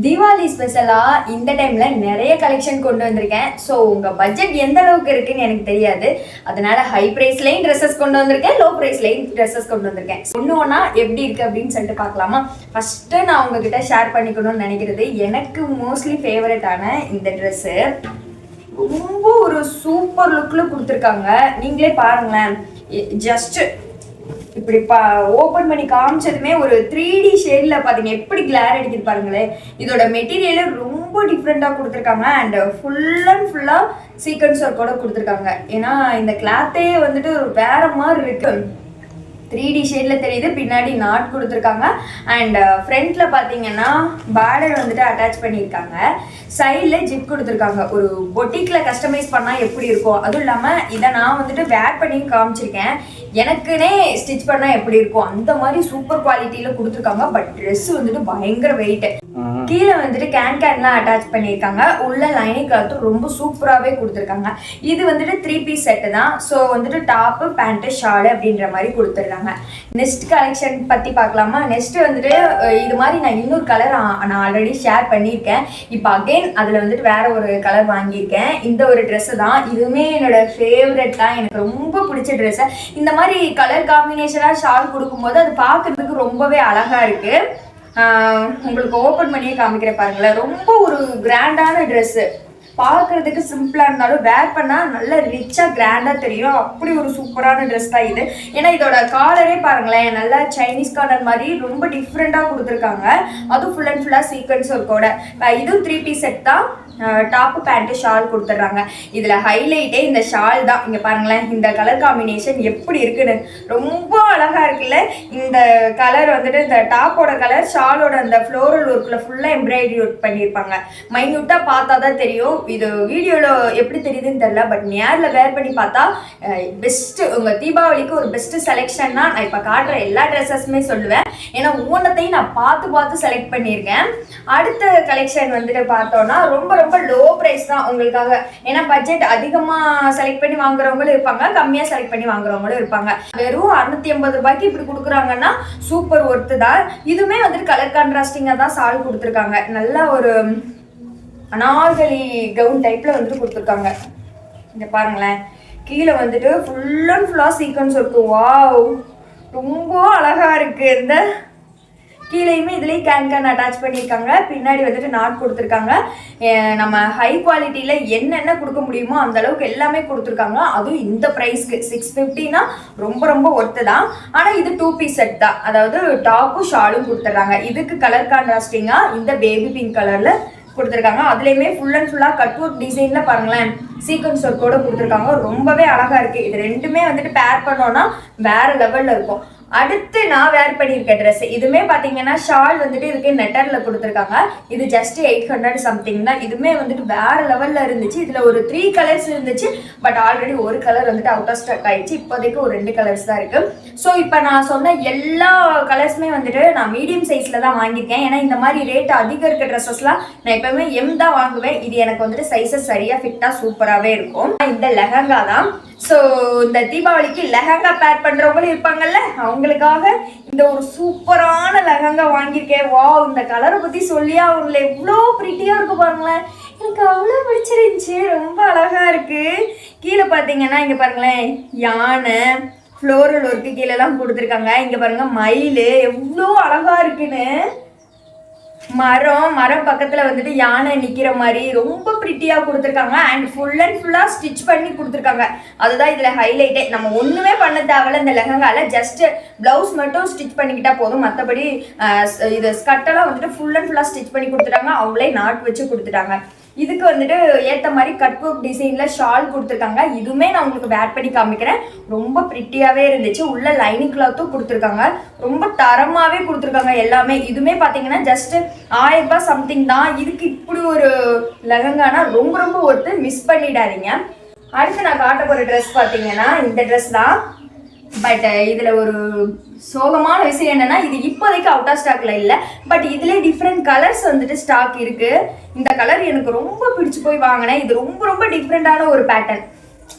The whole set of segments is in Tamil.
தீபாவளி ஸ்பெஷலாக இந்த டைமில் நிறைய கலெக்ஷன் கொண்டு வந்திருக்கேன். ஸோ உங்கள் பட்ஜெட் எந்த அளவுக்கு இருக்குன்னு எனக்கு தெரியாது. அதனால ஹை ப்ரைஸ்லேயும் ட்ரெஸ்ஸஸ் கொண்டு வந்திருக்கேன், லோ ப்ரைஸ்லேயும் ட்ரெஸ்ஸஸ் கொண்டு வந்திருக்கேன். ஒன்று ஒன்றா எப்படி இருக்குது அப்படின்னு சொல்லிட்டு பார்க்கலாமா? ஃபஸ்ட்டு நான் உங்ககிட்ட ஷேர் பண்ணிக்கணும்னு நினைக்கிறது எனக்கு மோஸ்ட்லி ஃபேவரட்டான இந்த ட்ரெஸ்ஸு. ரொம்ப ஒரு சூப்பர் லுக்கில் கொடுத்துருக்காங்க. நீங்களே பாருங்களேன், ஜஸ்ட்டு இப்படி ஓப்பன் பண்ணி காமிச்சதுமே ஒரு 3D ஷேடில் பார்த்தீங்க எப்படி கிளார் அடிக்குது பாருங்களேன். இதோட மெட்டீரியல் ரொம்ப டிஃப்ரெண்ட்டாக கொடுத்துருக்காங்க அண்ட் ஃபுல்லாக சீக்வன்ஸ் ஒர்க்கோட கொடுத்துருக்காங்க. ஏன்னா இந்த கிளாத்தே வந்துட்டு ஒரு வேற மாதிரி இருக்கு. 3D ஷேடில் தெரியுது, பின்னாடி நாட் கொடுத்துருக்காங்க அண்ட் ஃப்ரண்ட்டில் பார்த்தீங்கன்னா பார்டர் வந்துட்டு அட்டாச் பண்ணியிருக்காங்க. சைடில் ஜிப் கொடுத்துருக்காங்க. ஒரு பொட்டிக்கில் கஸ்டமைஸ் பண்ணால் எப்படி இருக்கும், அதுவும் இல்லாமல் இதை நான் வந்துட்டு வேர் பண்ணி காமிச்சிருக்கேன். எனக்குன்னே ஸ்டிச் பண்ணால் எப்படி இருக்கும் அந்த மாதிரி சூப்பர் குவாலிட்டியில் கொடுத்துருக்காங்க. பட் ட்ரெஸ் வந்துட்டு பயங்கர வெயிட்டு. கீழே வந்துட்டு கேன்லாம் அட்டாச் பண்ணியிருக்காங்க. உள்ள லைனிங் கிளாத்து ரொம்ப சூப்பராகவே கொடுத்துருக்காங்க. இது வந்துட்டு 3 பீஸ் செட்டு தான். ஸோ வந்துட்டு டாப்பு பேண்ட்டு ஷாலு அப்படின்ற மாதிரி கொடுத்துருக்காங்க. நெக்ஸ்ட் கலெக்ஷன் பற்றி பார்க்கலாமா? நெக்ஸ்ட் வந்துட்டு இது மாதிரி நான் இன்னொரு கலர் நான் ஆல்ரெடி ஷேர் பண்ணியிருக்கேன். இப்போ அகெயின் அதில் வந்துட்டு வேற ஒரு கலர் வாங்கியிருக்கேன். இந்த ஒரு ட்ரெஸ்ஸு தான். இதுவுமே என்னோட ஃபேவரட் தான், எனக்கு ரொம்ப பிடிச்ச ட்ரெஸ்ஸு. இந்த மாதிரி கலர் காம்பினேஷனாக ஷால் கொடுக்கும்போது அது பார்க்குறதுக்கு ரொம்பவே அழகாக இருக்குது. உங்களுக்கு ஓப்பன் பண்ணியே காமிக்கிறேன் பாருங்களேன். ரொம்ப ஒரு கிராண்டான ட்ரெஸ்ஸு. பார்க்குறதுக்கு சிம்பிளாக இருந்தாலும் வேர் பண்ணால் நல்ல ரிச்சாக கிராண்டாக தெரியும். அப்படி ஒரு சூப்பரான ட்ரெஸ் தான் இது. ஏன்னா இதோட காலரே பாருங்களேன், நல்லா சைனீஸ் காலர் மாதிரி ரொம்ப டிஃப்ரெண்ட்டாக கொடுத்துருக்காங்க. அதுவும் ஃபுல் அண்ட் ஃபுல்லாக சீக்வன்ஸ் ஒர்க்கோட. இதுவும் 3 பீஸ் செட் தான். டாப்பு பேண்ட்டு ஷால் கொடுத்துட்றாங்க. இதில் ஹைலைட்டே இந்த ஷால் தான். இங்கே பாருங்களேன், இந்த கலர் காம்பினேஷன் எப்படி இருக்குன்னு ரொம்ப அழகாக இருக்குல்ல. இந்த கலர் வந்துட்டு இந்த டாப்போட கலர், ஷாலோட அந்த ஃப்ளோரல் ஒர்க்கில் ஃபுல்லாக எம்ப்ராய்டரி ஒர்க் பண்ணியிருப்பாங்க. மைன்யூட்டாக பார்த்தா தான் தெரியும். இது வீடியோவில் எப்படி தெரியுதுன்னு தெரியல, பட் நேரில் வேர் பண்ணி பார்த்தா பெஸ்ட்டு. உங்கள் தீபாவளிக்கு ஒரு பெஸ்ட்டு செலெக்ஷன் தான் நான் இப்போ காட்டுற எல்லா ட்ரெஸ்ஸஸுமே சொல்லுவேன். ஏன்னா ஒவ்வொன்றத்தையும் நான் பார்த்து செலக்ட் பண்ணியிருக்கேன். அடுத்த கலெக்ஷன் வந்துட்டு பார்த்தோன்னா ரொம்ப லோ பிரைஸ் தான் உங்களுக்காக. ஏன்னா பட்ஜெட் அதிகமாக செலக்ட் பண்ணி வாங்குறவங்களும் இருப்பாங்க, கம்மியாக செலக்ட் பண்ணி வாங்குறவங்களும் இருப்பாங்க. வெறும் 680 ரூபாய்க்கு இப்படி கொடுக்குறாங்கன்னா சூப்பர் ஒர்த்து தான். இதுவுமே வந்துட்டு கலர் கான்ட்ராஸ்டிங்காக தான் சால் கொடுத்துருக்காங்க. நல்ல ஒரு அனார்கலி கவுன் டைப்பில் வந்துட்டு கொடுத்துருக்காங்க. இங்கே பாருங்களேன், கீழே வந்துட்டு ஃபுல் அண்ட் ஃபுல்லாக சீக்வன்ஸ் ஒர்க்கு. வாவ், ரொம்ப அழகாக இருக்குது. இந்த கீழேயுமே இதுலேயே கேன் அட்டாச் பண்ணியிருக்காங்க. பின்னாடி வந்துட்டு நாட் கொடுத்துருக்காங்க. நம்ம ஹை குவாலிட்டியில் என்னென்ன கொடுக்க முடியுமோ அந்த அளவுக்கு எல்லாமே கொடுத்துருக்காங்க. அதுவும் இந்த ப்ரைஸ்க்கு 650னா ரொம்ப ஒர்த்து தான். ஆனால் இது 2 பீஸ் செட் தான். அதாவது டாப்பும் ஷாலும் கொடுத்துட்றாங்க. இதுக்கு கலர் கான்ட்ராஸ்டிங்காக இந்த பேபி பிங்க் கலரில் கொடுத்துருக்காங்க. அதுலேயுமே ஃபுல் அண்ட் ஃபுல்லாக கட் ஒர்க் டிசைனில் பாருங்களேன், சீக்வன்ஸ் ஒர்க்கோட கொடுத்துருக்காங்க. ரொம்பவே அழகாக இருக்குது. இது ரெண்டுமே வந்துட்டு பேர் பண்ணோன்னா வேறு லெவலில் இருக்கும். அடுத்து நான் வேர் பண்ணியிருக்க ட்ரெஸ் இதுவுமே பார்த்தீங்கன்னா ஷால் வந்துட்டு இதுக்கு நெட்டரில் கொடுத்துருக்காங்க. இது ஜஸ்ட் 800 சம்திங் தான். இதுவுமே வந்துட்டு வேறு லெவலில் இருந்துச்சு. இதில் ஒரு 3 கலர்ஸ் இருந்துச்சு. பட் ஆல்ரெடி ஒரு கலர் வந்துட்டு அவுட் ஆஃப் ஸ்டாக் ஆயிடுச்சு. இப்போதைக்கு ஒரு 2 கலர்ஸ் தான் இருக்குது. ஸோ இப்போ நான் சொன்ன எல்லா கலர்ஸுமே வந்துட்டு நான் மீடியம் சைஸில் தான் வாங்கியிருக்கேன். ஏன்னா இந்த மாதிரி ரேட் அதிகம் இருக்க ட்ரெஸ்ஸஸ்லாம் நான் எப்போவுமே எம் தான் வாங்குவேன். இது எனக்கு வந்துட்டு சைஸஸ் சரியாக ஃபிட்டாக சூப்பராகவே இருக்கும். இந்த லெஹங்கா தான். ஸோ இந்த தீபாவளிக்கு லெஹங்கா பேர் பண்ணுறவங்களும் இருப்பாங்கல்ல, அவங்களுக்காக இந்த ஒரு சூப்பரான லெஹங்கா வாங்கியிருக்கேன். வா, இந்த கலரை பற்றி சொல்லியா அவங்கள எவ்வளோ ப்ரிட்டியாக இருக்கு பாருங்களேன். எனக்கு அவ்வளோ பிடிச்சிருந்துச்சு. ரொம்ப அழகாக இருக்குது. கீழே பார்த்தீங்கன்னா இங்கே பாருங்களேன், யானை ஃப்ளோரல் ஒர்க்கு கீழெல்லாம் கொடுத்துருக்காங்க. இங்கே பாருங்கள் மயில் எவ்வளோ அழகாக இருக்குன்னு. மரம் பக்கத்தில் வந்துட்டு யானை நிற்கிற மாதிரி ரொம்ப ப்ரிட்டியாக கொடுத்துருக்காங்க. அண்ட் ஃபுல்லாக ஸ்டிச் பண்ணி கொடுத்துருக்காங்க. அதுதான் இதில் ஹைலைட்டே. நம்ம ஒன்றுமே பண்ண தேவையில்ல. இந்த லெஹங்காவில் ஜஸ்ட்டு ப்ளவுஸ் மட்டும் ஸ்டிச் பண்ணிக்கிட்டால் போதும். மற்றபடி இது ஸ்கர்ட்டெல்லாம் வந்துட்டு ஃபுல்லாக ஸ்டிச் பண்ணி கொடுத்துட்டாங்க. அவங்களே நாட் வச்சு கொடுத்துட்டாங்க. இதுக்கு வந்துட்டு ஏற்ற மாதிரி கட் ஒர்க் டிசைனில் ஷால் கொடுத்துருக்காங்க. இதுவுமே நான் உங்களுக்கு வேர் பண்ணி காமிக்கிறேன். ரொம்ப ப்ரிட்டியாகவே இருந்துச்சு. உள்ள லைனிங் கிளாத்தும் கொடுத்துருக்காங்க. ரொம்ப தரமாகவே கொடுத்துருக்காங்க எல்லாமே. இதுவுமே பார்த்தீங்கன்னா ஜஸ்ட்டு 1000 ரூபாய் சம்திங் தான். இதுக்கு இப்படி ஒரு லெஹங்கானா ரொம்ப ஒருத்து, மிஸ் பண்ணிடாதீங்க. அடுத்து நான் காட்ட போகிற ட்ரெஸ் பார்த்தீங்கன்னா இந்த ட்ரெஸ் தான். பட் இதில் ஒரு சோகமான விஷயம் என்னென்னா, இது இப்போதைக்கு அவுட் ஆஃப் ஸ்டாக்கில் இல்லை. பட் இதிலே டிஃப்ரெண்ட் கலர்ஸ் வந்துட்டு ஸ்டாக் இருக்குது. இந்த கலர் எனக்கு ரொம்ப பிடிச்சி போய் வாங்கினேன். இது ரொம்ப டிஃப்ரெண்ட்டான ஒரு பேட்டர்ன்.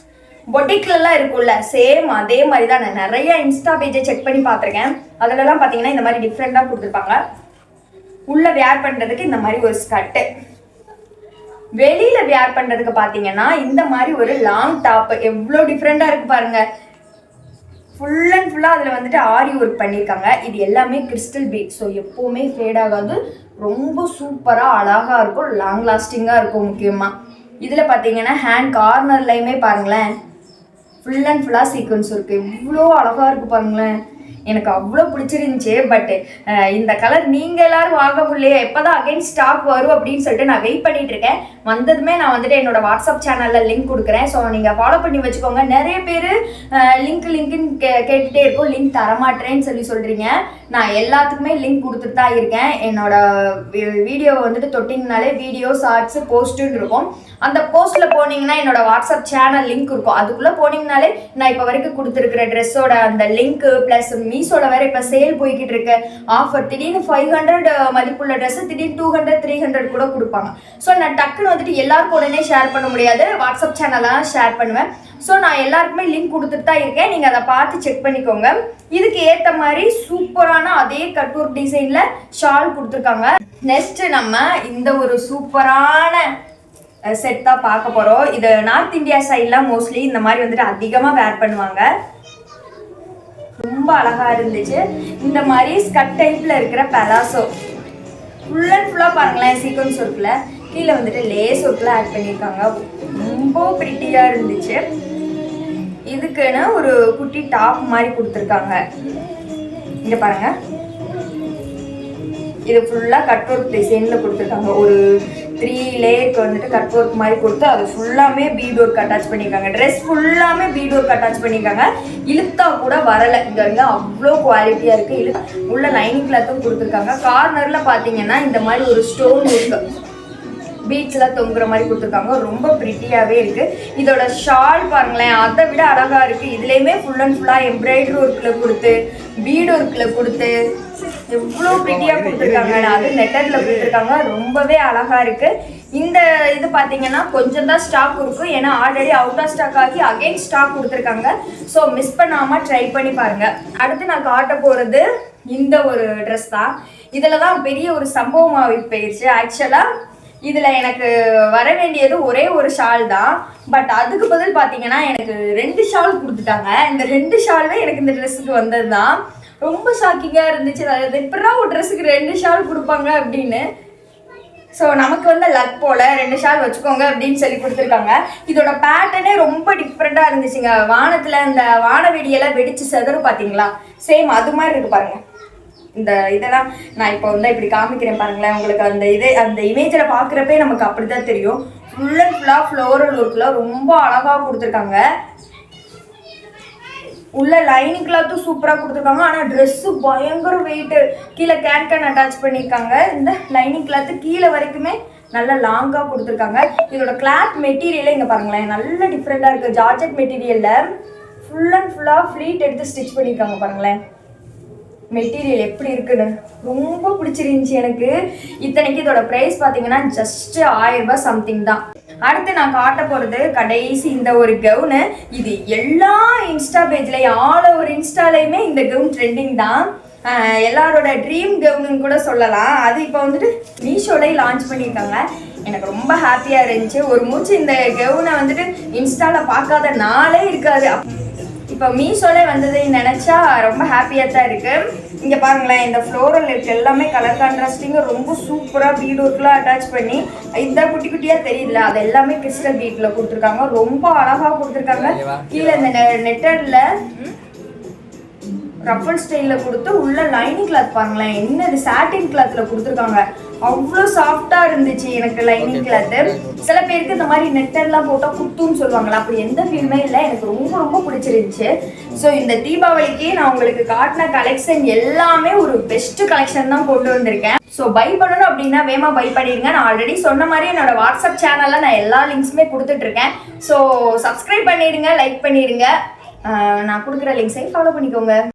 பொட்டிக்லலாம் இருக்கும்ல, சேம் அதே மாதிரி தான். நான் நிறைய இன்ஸ்டா பேஜை செக் பண்ணி பார்த்துருக்கேன். அதிலலாம் பார்த்தீங்கன்னா இந்த மாதிரி டிஃப்ரெண்ட்டாக கொடுத்துருப்பாங்க. உள்ள வேர் பண்ணுறதுக்கு இந்த மாதிரி ஒரு ஸ்கர்ட்டு, வெளியில் வேர் பண்ணுறதுக்கு பார்த்தீங்கன்னா இந்த மாதிரி ஒரு லாங் டாப்பு. எவ்வளோ டிஃப்ரெண்ட்டாக இருக்குது பாருங்கள். ஃபுல் அண்ட் ஃபுல்லாக அதில் வந்துட்டு ஆரி ஒர்க் பண்ணியிருக்காங்க. இது எல்லாமே கிறிஸ்டல் பீட். ஸோ எப்போவுமே ஃபேட் ஆகாது, ரொம்ப சூப்பராக அழகாக இருக்கும், லாங் லாஸ்டிங்காக இருக்கும். முக்கியமாக இதில் பார்த்தீங்கன்னா ஹேண்ட் கார்னர்லையுமே பாருங்களேன் ஃபுல் அண்ட் ஃபுல்லாக சீக்வன்ஸ் இருக்குது. எவ்வளோ அழகாக இருக்குது பாருங்களேன். எனக்கு அவ்வளோ பிடிச்சிருந்துச்சி. பட் இந்த கலர் நீங்கள் எல்லோரும் வாங்க முடியலையே, எப்போ தான் அகைன் ஸ்டாக் வரும் அப்படின்னு சொல்லிட்டு நான் வெயிட் பண்ணிட்டு இருக்கேன். வந்ததுமே நான் வந்துட்டு என்னோட வாட்ஸ்அப் சேனலில் லிங்க் கொடுக்குறேன். ஸோ நீங்கள் ஃபாலோ பண்ணி வச்சுக்கோங்க. நிறைய பேர் லிங்க்குன்னு கேட்டுகிட்டே இருக்கும், லிங்க் தரமாட்டேன்னு சொல்கிறீங்க. நான் எல்லாத்துக்குமே லிங்க் கொடுத்துட்டு தான் இருக்கேன். என்னோட வீடியோவை வந்துட்டு தொட்டிங்கனாலே வீடியோ ஷார்ட்ஸு போஸ்ட்டுன்னு இருக்கும். அந்த போஸ்ட்டில் போனீங்கன்னா என்னோட வாட்ஸ்அப் சேனல் லிங்க் இருக்கும். அதுக்குள்ளே போனீங்கனாலே நான் இப்போ வரைக்கும் கொடுத்துருக்குற ட்ரெஸ்ஸோட அந்த லிங்க்கு ப்ளஸ் மீஷோவில் வேறு இப்போ சேல் போய்கிட்டு இருக்கு ஆஃபர். திடீர்னு 500 மதிப்புள்ள ட்ரெஸ்ஸு திடீர்னு 200 300 கூட கொடுப்பாங்க. ஸோ நான் டக்குன்னு வந்துட்டு எல்லாருக்கும் உடனே ஷேர் பண்ண முடியாது, வாட்ஸ்அப் சேனலாக ஷேர் பண்ணுவேன். ஸோ நான் எல்லாருக்குமே லிங்க் கொடுத்துட்டு தான் இருக்கேன். நீங்கள் அதை பார்த்து செக் பண்ணிக்கோங்க. இதுக்கு ஏற்ற மாதிரி சூப்பரான அதே கட்டூர் டிசைனில் ஷால் கொடுத்துருக்காங்க. நெக்ஸ்ட்டு நம்ம இந்த ஒரு சூப்பரான செட் தான் பார்க்க போகிறோம். இது நார்த் இந்தியா சைட்லாம் மோஸ்ட்லி இந்த மாதிரி வந்துட்டு அதிகமாக வேர் பண்ணுவாங்க. ரொம்ப அழகாக இருந்துச்சு. இந்த மாதிரி ஸ்கட் டைப்பில் இருக்கிற பலாசோ ஃபுல் அண்ட் ஃபுல்லாக பாருங்களேன் சீக்வன்ஸ் ஒர்க்கில், கீழே வந்துட்டு லேஸ் ஒர்க்கில் ஆட் பண்ணியிருக்காங்க. ரொம்ப பிரிட்டியாக இருந்துச்சு. இதுக்குன்னு ஒரு குட்டி டாப் மாதிரி கொடுத்துருக்காங்க. இங்கே பாருங்கள், இது ஃபுல்லாக கட் ஒர்க் டிசைனில் கொடுத்துருக்காங்க. ஒரு 3 லேயருக்கு வந்துட்டு கட் ஒர்க் மாதிரி கொடுத்து அது ஃபுல்லாமே பீட் ஒர்க் அட்டாச் பண்ணியிருக்காங்க. ட்ரெஸ் ஃபுல்லாமே பீட் ஒர்க் அட்டாச் பண்ணியிருக்காங்க. இழுத்தா கூட வரலை. இங்கே அவ்வளோ குவாலிட்டியாக இருக்குது. உள்ள லைனிங் கிளாத்தும் கொடுத்துருக்காங்க. கார்னரில் பார்த்தீங்கன்னா இந்த மாதிரி ஒரு ஸ்டோன் ஒர்க் பீட்ஸ்லாம் தொங்குற மாதிரி கொடுத்துருக்காங்க. ரொம்ப ப்ரிட்டியாகவே இருக்குது. இதோட ஷால் பாருங்களேன், அதை விட அழகாக இருக்குது. இதுலேயுமே ஃபுல் அண்ட் ஃபுல்லாக எம்ப்ராய்டரி ஒர்க்கில் கொடுத்து பீட் ஒர்க்கில் கொடுத்து எவ்வளோ ப்ரிட்டியாக கொடுத்துருக்காங்க. அது நெட்டரில் கொடுத்துருக்காங்க. ரொம்பவே அழகாக இருக்குது. இந்த இது பார்த்தீங்கன்னா கொஞ்சம் தான் ஸ்டாக் இருக்கும், ஏன்னா ஆல்ரெடி அவுட் ஆஃப் ஸ்டாக் ஆகி அகைன் ஸ்டாக் கொடுத்துருக்காங்க. ஸோ மிஸ் பண்ணாமல் ட்ரை பண்ணி பாருங்கள். அடுத்து நான் காட்ட போகிறது இந்த ஒரு ட்ரெஸ் தான். இதில் தான் பெரிய ஒரு சம்பவமாக போயிடுச்சு. ஆக்சுவலாக இதில் எனக்கு வர வேண்டியது ஒரே ஒரு ஷால் தான். பட் அதுக்கு பதில் பார்த்தீங்கன்னா எனக்கு 2 ஷால் கொடுத்துட்டாங்க. இந்த 2 ஷாலுமே எனக்கு இந்த ட்ரெஸ்ஸுக்கு வந்தது தான். ரொம்ப ஷாக்கிங்காக இருந்துச்சு. அதாவது இப்போதான் ஒரு ட்ரெஸ்ஸுக்கு 2 ஷால் கொடுப்பாங்க அப்படின்னு. ஸோ நமக்கு வந்து லக் போல் 2 ஷால் வச்சுக்கோங்க அப்படின்னு சொல்லி கொடுத்துருக்காங்க. இதோட பேட்டர்னே ரொம்ப டிஃப்ரெண்ட்டாக இருந்துச்சுங்க. வானத்தில் இந்த வானவெடியெல்லாம் வெடித்து செதறும் பார்த்தீங்களா, சேம் அது மாதிரி இருக்குது பாருங்கள். இந்த இதெல்லாம் நான் இப்போ வந்து இப்படி காமிக்கிறேன் பாருங்களேன். உங்களுக்கு அந்த இமேஜில் பார்க்குறப்பே நமக்கு அப்படி தான் தெரியும். ஃபுல் அண்ட் ஃபுல்லாக ஃப்ளோரல் ஒர்க்கில் ரொம்ப அழகாக கொடுத்துருக்காங்க. உள்ள லைனிங் கிளாத்தும் சூப்பராக கொடுத்துருக்காங்க. ஆனால் ட்ரெஸ்ஸு பயங்கர வெயிட்டு. கீழே கேன் அட்டாச் பண்ணியிருக்காங்க. இந்த லைனிங் கிளாத்து கீழே வரைக்குமே நல்லா லாங்காக கொடுத்துருக்காங்க. இதோட கிளாத் மெட்டீரியலே இங்கே பாருங்களேன் நல்ல டிஃப்ரெண்ட்டாக இருக்குது. ஜார்ஜெட் மெட்டீரியலில் ஃபுல் அண்ட் ஃபுல்லாக ஃப்ளீட் எடுத்து ஸ்டிச் பண்ணியிருக்காங்க பாருங்களேன். மெட்டீரியல் எப்படி இருக்குன்னு ரொம்ப பிடிச்சிருந்துச்சி எனக்கு. இத்தனைக்கு இதோட ப்ரைஸ் பார்த்தீங்கன்னா ஜஸ்ட் 1000 ரூபாய் சம்திங் தான். அடுத்து நான் காட்ட போகிறது கடைசி இந்த ஒரு கவுனு. இது எல்லா இன்ஸ்டா பேஜ்லையும் ஆல் ஓவர் இன்ஸ்டாலையுமே இந்த கவுன் ட்ரெண்டிங் தான். எல்லாரோட ட்ரீம் கவுனுன்னு கூட சொல்லலாம். அது இப்போ வந்துட்டு மீஷோலேயே லான்ச் பண்ணியிருக்காங்க. எனக்கு ரொம்ப ஹாப்பியாக இருந்துச்சு. ஒரு மூச்சு இந்த கவுனை வந்துட்டு இன்ஸ்டாவில் பார்க்காத நாளே இருக்காது. இப்போ மீஷோலே வந்ததை நினச்சா ரொம்ப ஹாப்பியாக தான் இருக்குது. இங்கே பாருங்களேன், இந்த ஃப்ளோரல் இருக்குது எல்லாமே கலர் கான்ட்ராஸ்டிங்காக ரொம்ப சூப்பராக பீட் ஒர்க்லாம் அட்டாச் பண்ணி இந்த குட்டி குட்டியாக தெரியுதுல, அது எல்லாமே கிறிஸ்டல் பீட்டில் கொடுத்துருக்காங்க. ரொம்ப அழகாக கொடுத்துருக்காங்க. கீழே இந்த நெட்டரில் ரஃபல் ஸ்டைலில் கொடுத்து உள்ள லைனிங் கிளாத் பாருங்களேன், என்னது சாட்டின் கிளாத்தில் கொடுத்துருக்காங்க. அவ்வளோ சாஃப்டாக இருந்துச்சு எனக்கு லைனிங் கிளாத்து. சில பேருக்கு இந்த மாதிரி நெட்டர்லாம் போட்டால் குத்துன்னு சொல்லுவாங்களா, அப்படி எந்த ஃபீல்மே இல்லை. எனக்கு ரொம்ப ரொம்ப பிடிச்சிருந்துச்சு. ஸோ இந்த தீபாவளிக்கு நான் உங்களுக்கு காட்டின கலெக்ஷன் எல்லாமே ஒரு பெஸ்ட்டு கலெக்ஷன் தான் கொண்டு வந்திருக்கேன். ஸோ பை பண்ணணும் அப்படின்னா வேமா பை பண்ணிடுங்க. நான் ஆல்ரெடி சொன்ன மாதிரி என்னோட வாட்ஸ்அப் சேனலில் நான் எல்லா லிங்க்ஸுமே கொடுத்துட்ருக்கேன். ஸோ சப்ஸ்கிரைப் பண்ணிடுங்க, லைக் பண்ணிடுங்க. நான் கொடுக்குற லிங்க்ஸை ஃபாலோ பண்ணிக்கோங்க.